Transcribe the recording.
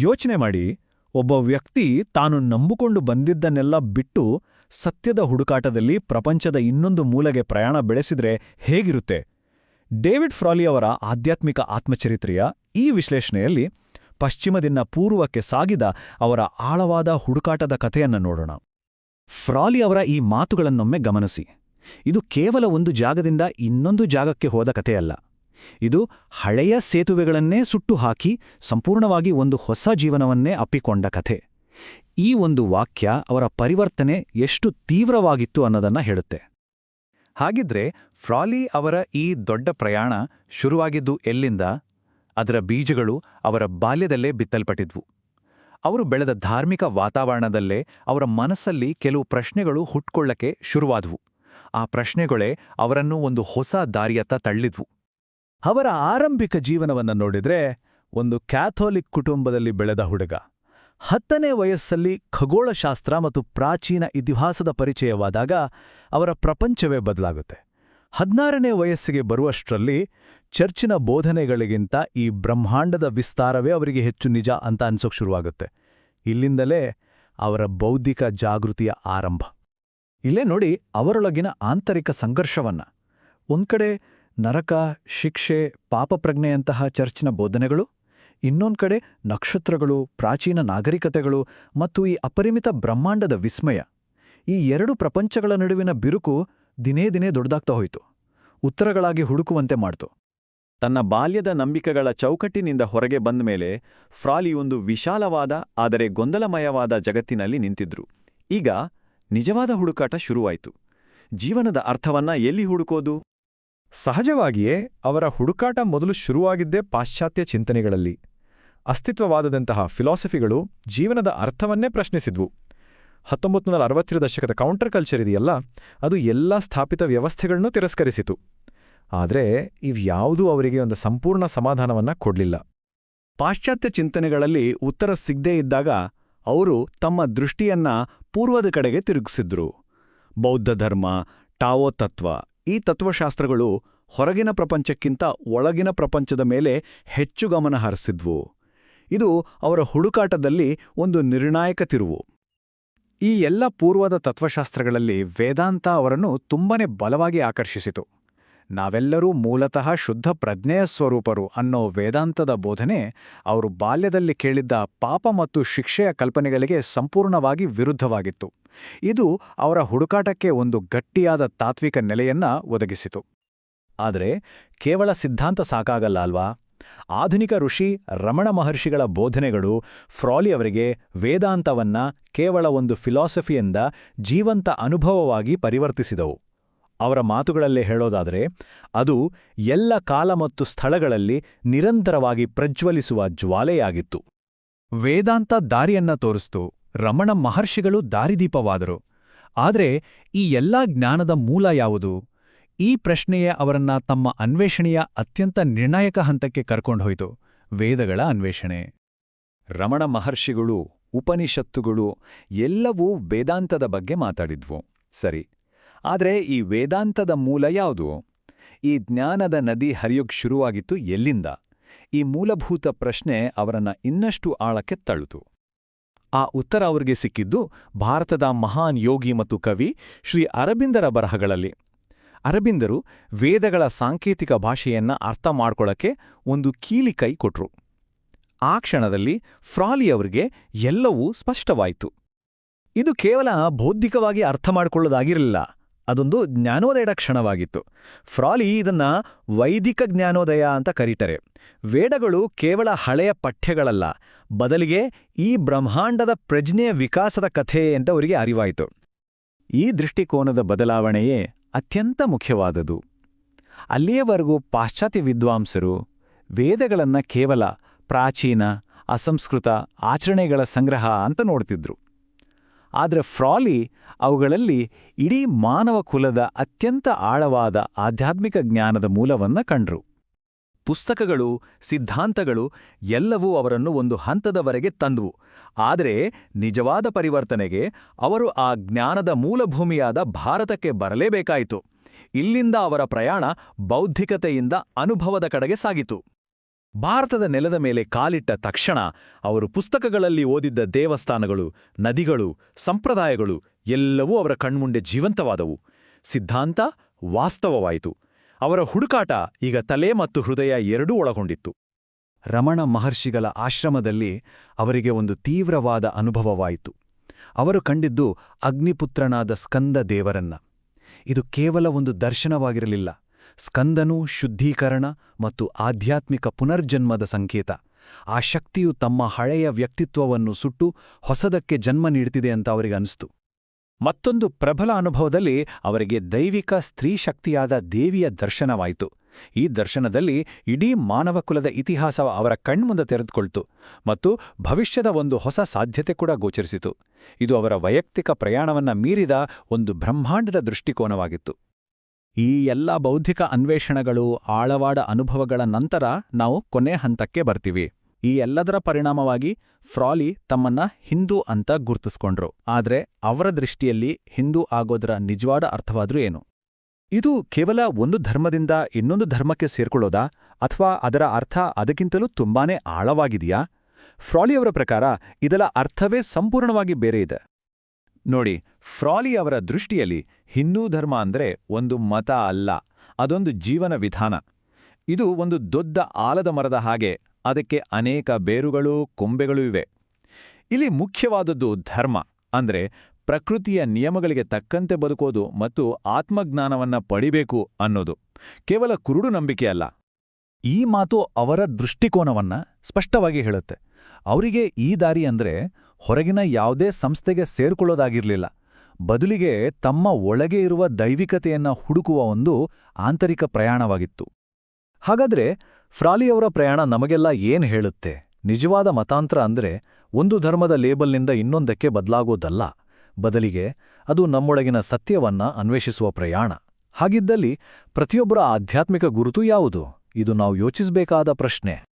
ಯೋಚನೆ ಮಾಡಿ, ಒಬ್ಬ ವ್ಯಕ್ತಿ ತಾನು ನಂಬಿಕೊಂಡು ಬಂದಿದ್ದನ್ನೆಲ್ಲ ಬಿಟ್ಟು ಸತ್ಯದ ಹುಡುಕಾಟದಲ್ಲಿ ಪ್ರಪಂಚದ ಇನ್ನೊಂದು ಮೂಲೆಗೆ ಪ್ರಯಾಣ ಬೆಳೆಸಿದ್ರೆ ಹೇಗಿರುತ್ತೆ? ಡೇವಿಡ್ ಫ್ರಾಲಿ ಅವರ ಆಧ್ಯಾತ್ಮಿಕ ಆತ್ಮಚರಿತ್ರೆಯ ಈ ವಿಶ್ಲೇಷಣೆಯಲ್ಲಿ ಪಶ್ಚಿಮದಿಂದ ಪೂರ್ವಕ್ಕೆ ಸಾಗಿದ ಅವರ ಆಳವಾದ ಹುಡುಕಾಟದ ಕಥೆಯನ್ನು ನೋಡೋಣ. ಫ್ರಾಲಿ ಅವರ ಈ ಮಾತುಗಳನ್ನೊಮ್ಮೆ ಗಮನಿಸಿ. ಇದು ಕೇವಲ ಒಂದು ಜಾಗದಿಂದ ಇನ್ನೊಂದು ಜಾಗಕ್ಕೆ ಹೋದ ಕಥೆಯಲ್ಲ. ಇದು ಹಳೆಯ ಸೇತುವೆಗಳನ್ನೇ ಸುಟ್ಟು ಹಾಕಿ ಸಂಪೂರ್ಣವಾಗಿ ಒಂದು ಹೊಸ ಜೀವನವನ್ನೇ ಅಪ್ಪಿಕೊಂಡ ಕಥೆ. ಈ ಒಂದು ವಾಕ್ಯ ಅವರ ಪರಿವರ್ತನೆ ಎಷ್ಟು ತೀವ್ರವಾಗಿತ್ತು ಅನ್ನೋದನ್ನ ಹೇಳುತ್ತೆ. ಹಾಗಿದ್ರೆ ಫ್ರಾಲಿ ಅವರ ಈ ದೊಡ್ಡ ಪ್ರಯಾಣ ಶುರುವಾಗಿದ್ದು ಎಲ್ಲಿಂದ? ಅದರ ಬೀಜಗಳು ಅವರ ಬಾಲ್ಯದಲ್ಲೇ ಬಿತ್ತಲ್ಪಟ್ಟಿದ್ವು. ಅವರು ಬೆಳೆದ ಧಾರ್ಮಿಕ ವಾತಾವರಣದಲ್ಲೇ ಅವರ ಮನಸ್ಸಲ್ಲಿ ಕೆಲವು ಪ್ರಶ್ನೆಗಳು ಹುಟ್ಕೊಳ್ಳಕ್ಕೆ ಶುರುವಾದವು. ಆ ಪ್ರಶ್ನೆಗಳೇ ಅವರನ್ನು ಒಂದು ಹೊಸ ದಾರಿಯತ್ತ ತಳ್ಳಿದ್ವು. ಅವರ ಆರಂಭಿಕ ಜೀವನವನ್ನು ನೋಡಿದ್ರೆ, ಒಂದು ಕ್ಯಾಥೋಲಿಕ್ ಕುಟುಂಬದಲ್ಲಿ ಬೆಳೆದ ಹುಡುಗ. 10ನೇ ವಯಸ್ಸಲ್ಲಿ ಖಗೋಳಶಾಸ್ತ್ರ ಮತ್ತು ಪ್ರಾಚೀನ ಇತಿಹಾಸದ ಪರಿಚಯವಾದಾಗ ಅವರ ಪ್ರಪಂಚವೇ ಬದಲಾಗುತ್ತೆ. 16ನೇ ವಯಸ್ಸಿಗೆ ಬರುವಷ್ಟರಲ್ಲಿ ಚರ್ಚಿನ ಬೋಧನೆಗಳಿಗಿಂತ ಈ ಬ್ರಹ್ಮಾಂಡದ ವಿಸ್ತಾರವೇ ಅವರಿಗೆ ಹೆಚ್ಚು ನಿಜ ಅಂತ ಅನ್ಸೋಕ್ ಶುರುವಾಗುತ್ತೆ. ಇಲ್ಲಿಂದಲೇ ಅವರ ಬೌದ್ಧಿಕ ಜಾಗೃತಿಯ ಆರಂಭ. ಇಲ್ಲೇ ನೋಡಿ ಅವರೊಳಗಿನ ಆಂತರಿಕ ಸಂಘರ್ಷವನ್ನ. ಒಂದ್ಕಡೆ ನರಕ, ಶಿಕ್ಷೆ, ಪಾಪಪ್ರಜ್ಞೆಯಂತಹ ಚರ್ಚಿನ ಬೋಧನೆಗಳು, ಇನ್ನೊಂದು ಕಡೆ ನಕ್ಷತ್ರಗಳು, ಪ್ರಾಚೀನ ನಾಗರಿಕತೆಗಳು ಮತ್ತು ಈ ಅಪರಿಮಿತ ಬ್ರಹ್ಮಾಂಡದ ವಿಸ್ಮಯ. ಈ ಎರಡು ಪ್ರಪಂಚಗಳ ನಡುವಿನ ಬಿರುಕು ದಿನೇ ದಿನೇ ದೊಡ್ಡದಾಗ್ತಾ ಹೋಯಿತು, ಉತ್ತರಗಳಾಗಿ ಹುಡುಕುವಂತೆ ಮಾಡ್ತು. ತನ್ನ ಬಾಲ್ಯದ ನಂಬಿಕೆಗಳ ಚೌಕಟ್ಟಿನಿಂದ ಹೊರಗೆ ಬಂದ ಮೇಲೆ ಫ್ರಾಲಿ ಒಂದು ವಿಶಾಲವಾದ ಆದರೆ ಗೊಂದಲಮಯವಾದ ಜಗತ್ತಿನಲ್ಲಿ ನಿಂತಿದ್ರು. ಈಗ ನಿಜವಾದ ಹುಡುಕಾಟ ಶುರುವಾಯಿತು. ಜೀವನದ ಅರ್ಥವನ್ನ ಎಲ್ಲಿ ಹುಡುಕೋದು? ಸಹಜವಾಗಿಯೇ ಅವರ ಹುಡುಕಾಟ ಮೊದಲು ಶುರುವಾಗಿದ್ದೇ ಪಾಶ್ಚಾತ್ಯ ಚಿಂತನೆಗಳಲ್ಲಿ. ಅಸ್ತಿತ್ವವಾದದಂತಹ ಫಿಲಾಸಫಿಗಳು ಜೀವನದ ಅರ್ಥವನ್ನೇ ಪ್ರಶ್ನಿಸಿದ್ವು. 1960ರ ದಶಕದ ಕೌಂಟರ್ ಕಲ್ಚರ್ ಇದೆಯಲ್ಲ, ಅದು ಎಲ್ಲ ಸ್ಥಾಪಿತ ವ್ಯವಸ್ಥೆಗಳನ್ನೂ ತಿರಸ್ಕರಿಸಿತು. ಆದರೆ ಇವ್ಯಾವುದೂ ಅವರಿಗೆ ಒಂದು ಸಂಪೂರ್ಣ ಸಮಾಧಾನವನ್ನ ಕೊಡ್ಲಿಲ್ಲ. ಪಾಶ್ಚಾತ್ಯ ಚಿಂತನೆಗಳಲ್ಲಿ ಉತ್ತರ ಸಿಗದೇ ಇದ್ದಾಗ ಅವರು ತಮ್ಮ ದೃಷ್ಟಿಯನ್ನ ಪೂರ್ವದ ಕಡೆಗೆ ತಿರುಗಿಸಿದ್ರು. ಬೌದ್ಧ ಧರ್ಮ, ಟಾವೋ ತತ್ವ, ಈ ತತ್ವಶಾಸ್ತ್ರಗಳು ಹೊರಗಿನ ಪ್ರಪಂಚಕ್ಕಿಂತ ಒಳಗಿನ ಪ್ರಪಂಚದ ಮೇಲೆ ಹೆಚ್ಚು ಗಮನ ಹರಿಸಿದ್ವು. ಇದು ಅವರ ಹುಡುಕಾಟದಲ್ಲಿ ಒಂದು ನಿರ್ಣಾಯಕ ತಿರುವು. ಈ ಎಲ್ಲ ಪೂರ್ವದ ತತ್ವಶಾಸ್ತ್ರಗಳಲ್ಲಿ ವೇದಾಂತ ಅವರನ್ನು ತುಂಬನೇ ಬಲವಾಗಿ ಆಕರ್ಷಿಸಿತು. ನಾವೆಲ್ಲರೂ ಮೂಲತಃ ಶುದ್ಧ ಪ್ರಜ್ಞೆಯ ಸ್ವರೂಪರು ಅನ್ನೋ ವೇದಾಂತದ ಬೋಧನೆ ಅವರು ಬಾಲ್ಯದಲ್ಲಿ ಕೇಳಿದ್ದ ಪಾಪ ಮತ್ತು ಶಿಕ್ಷೆಯ ಕಲ್ಪನೆಗಳಿಗೆ ಸಂಪೂರ್ಣವಾಗಿ ವಿರುದ್ಧವಾಗಿತ್ತು. ಇದು ಅವರ ಹುಡುಕಾಟಕ್ಕೆ ಒಂದು ಗಟ್ಟಿಯಾದ ತಾತ್ವಿಕ ನೆಲೆಯನ್ನ ಒದಗಿಸಿತು. ಆದರೆ ಕೇವಲ ಸಿದ್ಧಾಂತ ಸಾಕಾಗಲ್ಲ ಅಲ್ವಾ? ಆಧುನಿಕ ಋಷಿ ರಮಣ ಮಹರ್ಷಿಗಳ ಬೋಧನೆಗಳು ಫ್ರಾಲಿ ಅವರಿಗೆ ವೇದಾಂತವನ್ನ ಕೇವಲ ಒಂದು ಫಿಲಾಸಫಿಯಿಂದ ಜೀವಂತ ಅನುಭವವಾಗಿ ಪರಿವರ್ತಿಸಿದವು. ಅವರ ಮಾತುಗಳಲ್ಲೇ ಹೇಳೋದಾದರೆ, ಅದು ಎಲ್ಲ ಕಾಲ ಮತ್ತು ಸ್ಥಳಗಳಲ್ಲಿ ನಿರಂತರವಾಗಿ ಪ್ರಜ್ವಲಿಸುವ ಜ್ವಾಲೆಯಾಗಿತ್ತು. ವೇದಾಂತ ದಾರಿಯನ್ನ ತೋರಿಸ್ತು, ರಮಣ ಮಹರ್ಷಿಗಳು ದಾರಿದೀಪವಾದರು. ಆದರೆ ಈ ಎಲ್ಲಾ ಜ್ಞಾನದ ಮೂಲ ಯಾವುದು? ಈ ಪ್ರಶ್ನೆಯೇ ಅವರನ್ನ ತಮ್ಮ ಅನ್ವೇಷಣೆಯ ಅತ್ಯಂತ ನಿರ್ಣಾಯಕ ಹಂತಕ್ಕೆ ಕರ್ಕೊಂಡೋಯ್ತು, ವೇದಗಳ ಅನ್ವೇಷಣೆ. ರಮಣ ಮಹರ್ಷಿಗಳು, ಉಪನಿಷತ್ತುಗಳು ಎಲ್ಲವೂ ವೇದಾಂತದ ಬಗ್ಗೆ ಮಾತಾಡಿದ್ವು, ಸರಿ. ಆದರೆ ಈ ವೇದಾಂತದ ಮೂಲ ಯಾವುದು? ಈ ಜ್ಞಾನದ ನದಿ ಹರಿಯೋಕ್ ಶುರುವಾಗಿತ್ತು ಎಲ್ಲಿಂದ? ಈ ಮೂಲಭೂತ ಪ್ರಶ್ನೆ ಅವರನ್ನ ಇನ್ನಷ್ಟು ಆಳಕ್ಕೆ ತಳ್ಳಿತು. ಆ ಉತ್ತರ ಅವರಿಗೆ ಸಿಕ್ಕಿದ್ದು ಭಾರತದ ಮಹಾನ್ ಯೋಗಿ ಮತ್ತು ಕವಿ ಶ್ರೀ ಅರಬಿಂದರ ಬರಹಗಳಲ್ಲಿ. ಅರಬಿಂದರು ವೇದಗಳ ಸಾಂಕೇತಿಕ ಭಾಷೆಯನ್ನ ಅರ್ಥ ಮಾಡ್ಕೊಳ್ಳಕ್ಕೆ ಒಂದು ಕೀಲಿಕೈ ಕೊಟ್ರು. ಆ ಕ್ಷಣದಲ್ಲಿ ಫ್ರಾಲಿ ಅವರಿಗೆ ಎಲ್ಲವೂ ಸ್ಪಷ್ಟವಾಯಿತು. ಇದು ಕೇವಲ ಬೌದ್ಧಿಕವಾಗಿ ಅರ್ಥ ಮಾಡಿಕೊಳ್ಳೋದಾಗಿರಲಿಲ್ಲ, ಅದೊಂದು ಜ್ಞಾನೋದಯದ ಕ್ಷಣವಾಗಿತ್ತು. ಫ್ರಾಲಿ ಇದನ್ನ ವೈದಿಕ ಜ್ಞಾನೋದಯ ಅಂತ ಕರೀತಾರೆ. ವೇದಗಳು ಕೇವಲ ಹಳೆಯ ಪಠ್ಯಗಳಲ್ಲ, ಬದಲಿಗೆ ಈ ಬ್ರಹ್ಮಾಂಡದ ಪ್ರಜ್ಞೆಯ ವಿಕಾಸದ ಕಥೆ ಅಂತ ಅವರಿಗೆ ಅರಿವಾಯಿತು. ಈ ದೃಷ್ಟಿಕೋನದ ಬದಲಾವಣೆಯೇ ಅತ್ಯಂತ ಮುಖ್ಯವಾದದು. ಅಲ್ಲಿಯವರೆಗೂ ಪಾಶ್ಚಾತ್ಯ ವಿದ್ವಾಂಸರು ವೇದಗಳನ್ನ ಕೇವಲ ಪ್ರಾಚೀನ, ಅಸಂಸ್ಕೃತ ಆಚರಣೆಗಳ ಸಂಗ್ರಹ ಅಂತ ನೋಡ್ತಿದ್ರು. ಆದರೆ ಫ್ರಾಲಿ ಅವುಗಳಲ್ಲಿ ಇಡೀ ಮಾನವ ಕುಲದ ಅತ್ಯಂತ ಆಳವಾದ ಆಧ್ಯಾತ್ಮಿಕ ಜ್ಞಾನದ ಮೂಲವನ್ನ ಕಂಡ್ರು. ಪುಸ್ತಕಗಳು, ಸಿದ್ಧಾಂತಗಳು ಎಲ್ಲವೂ ಅವರನ್ನು ಒಂದು ಹಂತದವರೆಗೆ ತಂದವು. ಆದರೆ ನಿಜವಾದ ಪರಿವರ್ತನೆಗೆ ಅವರು ಆ ಜ್ಞಾನದ ಮೂಲಭೂಮಿಯಾದ ಭಾರತಕ್ಕೆ ಬರಲೇಬೇಕಾಯಿತು. ಇಲ್ಲಿಂದ ಅವರ ಪ್ರಯಾಣ ಬೌದ್ಧಿಕತೆಯಿಂದ ಅನುಭವದ ಕಡೆಗೆ ಸಾಗಿತು. ಭಾರತದ ನೆಲದ ಮೇಲೆ ಕಾಲಿಟ್ಟ ತಕ್ಷಣ ಅವರು ಪುಸ್ತಕಗಳಲ್ಲಿ ಓದಿದ್ದ ದೇವಸ್ಥಾನಗಳು, ನದಿಗಳು, ಸಂಪ್ರದಾಯಗಳು ಎಲ್ಲವೂ ಅವರ ಕಣ್ಮುಂದೆ ಜೀವಂತವಾದವು. ಸಿದ್ಧಾಂತ ವಾಸ್ತವವಾಯಿತು. ಅವರ ಹುಡುಕಾಟ ಈಗ ತಲೆ ಮತ್ತು ಹೃದಯ ಎರಡೂ ಒಳಗೊಂಡಿತ್ತು. ರಮಣ ಮಹರ್ಷಿಗಳ ಆಶ್ರಮದಲ್ಲಿ ಅವರಿಗೆ ಒಂದು ತೀವ್ರವಾದ ಅನುಭವವಾಯಿತು. ಅವರು ಕಂಡಿದ್ದು ಅಗ್ನಿಪುತ್ರನಾದ ಸ್ಕಂದ ದೇವರನ್ನ. ಇದು ಕೇವಲ ಒಂದು ದರ್ಶನವಾಗಿರಲಿಲ್ಲ. ಸ್ಕಂದನೂ ಶುದ್ಧೀಕರಣ ಮತ್ತು ಆಧ್ಯಾತ್ಮಿಕ ಪುನರ್ಜನ್ಮದ ಸಂಕೇತ. ಆ ಶಕ್ತಿಯು ತಮ್ಮ ಹಳೆಯ ವ್ಯಕ್ತಿತ್ವವನ್ನು ಸುಟ್ಟು ಹೊಸದಕ್ಕೆ ಜನ್ಮ ನೀಡುತ್ತಿದೆ ಅಂತ ಅವರಿಗೆ ಅನಿಸ್ತು. ಮತ್ತೊಂದು ಪ್ರಬಲ ಅನುಭವದಲ್ಲಿ ಅವರಿಗೆ ದೈವಿಕ ಸ್ತ್ರೀಶಕ್ತಿಯಾದ ದೇವಿಯ ದರ್ಶನವಾಯಿತು. ಈ ದರ್ಶನದಲ್ಲಿ ಇಡೀ ಮಾನವಕುಲದ ಇತಿಹಾಸ ಅವರ ಕಣ್ಮುಂದೆ ತೆರೆದುಕೊಳ್ತು ಮತ್ತು ಭವಿಷ್ಯದ ಒಂದು ಹೊಸ ಸಾಧ್ಯತೆ ಕೂಡ ಗೋಚರಿಸಿತು. ಇದು ಅವರ ವೈಯಕ್ತಿಕ ಪ್ರಯಾಣವನ್ನ ಮೀರಿದ ಒಂದು ಬ್ರಹ್ಮಾಂಡದ ದೃಷ್ಟಿಕೋನವಾಗಿತ್ತು. ಈ ಎಲ್ಲ ಬೌದ್ಧಿಕ ಅನ್ವೇಷಣೆಗಳು, ಆಳವಾದ ಅನುಭವಗಳ ನಂತರ ನಾವು ಕೊನೆ ಹಂತಕ್ಕೆ ಬರ್ತೀವಿ. ಈ ಎಲ್ಲದರ ಪರಿಣಾಮವಾಗಿ ಫ್ರಾಲಿ ತಮ್ಮನ್ನ ಹಿಂದೂ ಅಂತ ಗುರ್ತಿಸ್ಕೊಂಡ್ರು. ಆದ್ರೆ ಅವರ ದೃಷ್ಟಿಯಲ್ಲಿ ಹಿಂದೂ ಆಗೋದರ ನಿಜವಾದ ಅರ್ಥವಾದ್ರೂ ಏನು? ಇದು ಕೇವಲ ಒಂದು ಧರ್ಮದಿಂದ ಇನ್ನೊಂದು ಧರ್ಮಕ್ಕೆ ಸೇರ್ಕೊಳ್ಳೋದಾ, ಅಥವಾ ಅದರ ಅರ್ಥ ಅದಕ್ಕಿಂತಲೂ ತುಂಬಾನೇ ಆಳವಾಗಿದೆಯಾ? ಫ್ರಾಲಿಯವರ ಪ್ರಕಾರ ಇದರ ಅರ್ಥವೇ ಸಂಪೂರ್ಣವಾಗಿ ಬೇರೆ ಇದೆ. ನೋಡಿ, ಫ್ರಾಲಿ ಅವರ ದೃಷ್ಟಿಯಲ್ಲಿ ಹಿಂದೂ ಧರ್ಮ ಅಂದ್ರೆ ಒಂದು ಮತ ಅಲ್ಲ, ಅದೊಂದು ಜೀವನ ವಿಧಾನ. ಇದು ಒಂದು ದೊಡ್ಡ ಆಲದ ಮರದ ಹಾಗೆ. ಅದಕ್ಕೆ ಅನೇಕ ಬೇರುಗಳು, ಕೊಂಬೆಗಳೂ ಇವೆ. ಇಲ್ಲಿ ಮುಖ್ಯವಾದದ್ದು ಧರ್ಮ ಅಂದ್ರೆ ಪ್ರಕೃತಿಯ ನಿಯಮಗಳಿಗೆ ತಕ್ಕಂತೆ ಬದುಕೋದು ಮತ್ತು ಆತ್ಮಜ್ಞಾನವನ್ನ ಪಡಿಬೇಕು ಅನ್ನೋದು. ಕೇವಲ ಕುರುಡು ನಂಬಿಕೆ ಅಲ್ಲ. ಈ ಮಾತು ಅವರ ದೃಷ್ಟಿಕೋನವನ್ನ ಸ್ಪಷ್ಟವಾಗಿ ಹೇಳುತ್ತೆ. ಅವರಿಗೆ ಈ ದಾರಿ ಅಂದ್ರೆ ಹೊರಗಿನ ಯಾವುದೇ ಸಂಸ್ಥೆಗೆ ಸೇರ್ಕೊಳ್ಳೋದಾಗಿರ್ಲಿಲ್ಲ. ಬದಲಿಗೆ ತಮ್ಮ ಒಳಗೆ ಇರುವ ದೈವಿಕತೆಯನ್ನ ಹುಡುಕುವ ಒಂದು ಆಂತರಿಕ ಪ್ರಯಾಣವಾಗಿತ್ತು. ಹಾಗಾದ್ರೆ ಫ್ರಾಲಿಯವರ ಪ್ರಯಾಣ ನಮಗೆಲ್ಲ ಏನ್ ಹೇಳುತ್ತೆ? ನಿಜವಾದ ಮತಾಂತರ ಅಂದ್ರೆ ಒಂದು ಧರ್ಮದ ಲೇಬಲ್ನಿಂದ ಇನ್ನೊಂದಕ್ಕೆ ಬದಲಾಗೋದಲ್ಲ. ಬದಲಿಗೆ ಅದು ನಮ್ಮೊಳಗಿನ ಸತ್ಯವನ್ನ ಅನ್ವೇಷಿಸುವ ಪ್ರಯಾಣ. ಹಾಗಿದ್ದಲ್ಲಿ ಪ್ರತಿಯೊಬ್ಬರ ಆಧ್ಯಾತ್ಮಿಕ ಗುರುತು ಯಾವುದು? ಇದು ನಾವು ಯೋಚಿಸಬೇಕಾದ ಪ್ರಶ್ನೆ.